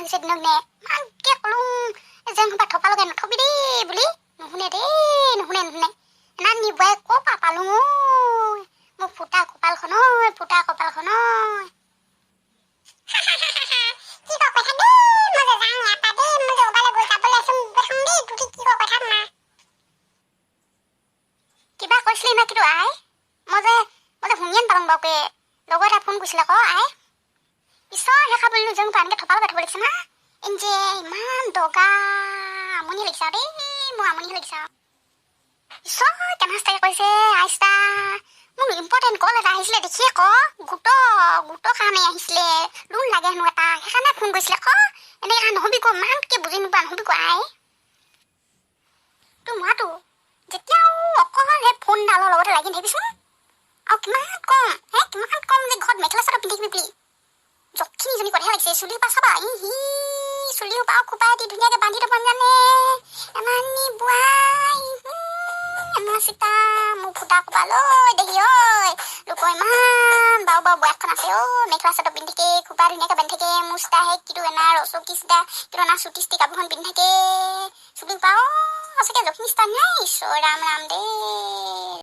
হৈছে দিনক নে মানকে কলো যেন সোপা থপা লগাই নথবি দেই বুলি নুশুনে দেই নুশুনে এনা নিবুৱাই ক'ৰপা পালো মোৰ ফুটা কপালখন ফুটা কপালখন কি কথা দেই মই যাওঁ ইয়াপা দেই মই ওবালে গৈ যাবলৈ আছো প্ৰথম দেই তুই কি কথা মা কিবা কৈছিলি না কিন্তু আই মই শুনিয়ে নাপাওঁ বাৰুকে লগৰ এটা ফোন কৰিছিলে আকৌ আই পিছৰ শেষা বুলিনো যেন এনেকৈ থপা লগাই থ'ব লাগিছে না এনজে ইমান দগা আমনি লাগিছে আৰু দেই মোৰ আমনি লাগিছে আৰু পিছত কেনাস্তাকে কৈছে আইষ্টা মোক ইম্পৰ্টেণ্ট কল এটা আহিছিলে দেখিয়ে গোটৰ কাৰণে আহিছিলে লোন লাগে হেনো এটা সেইকাৰণে ফোন কৰিছিলে এনেকৈ নহবি মানকে বুজি নোপোৱা নহবি আই তোৰ মৰাটো যেতিয়াও অকল সেই ফোনডালৰ লগতে লাগি থাকিবিচোন আৰু কিমান কম যে ঘৰত মেখেলা চাদৰ পিন্ধি থাকিবি যখিনিজনী কথাহে লাগিছে চুলি সোপা চাবা চুলি সোপা খোপাই দি ধুনীয়াকৈ বান্ধি থ'ব জানে এমানি বোৱাই এমা চিতা মোৰ ফুটা কপালৈ দেহি ঐ লোকৰ ইমান বাৰু বয়সখন আছে মেখেলা চাদৰ পিন্ধি থাকে খোপা ধুনীয়াকৈ বান্ধি থাকে মোৰ চিতা সেই কিটো এনা ৰচকী চিতা কিটো এনা চুটি কাপোৰখন পিন্ধি থাকে চুলি সোপা সঁচাকৈ যখিনি চিতা নাই ঈশ্বৰ ৰাম ৰাম দেই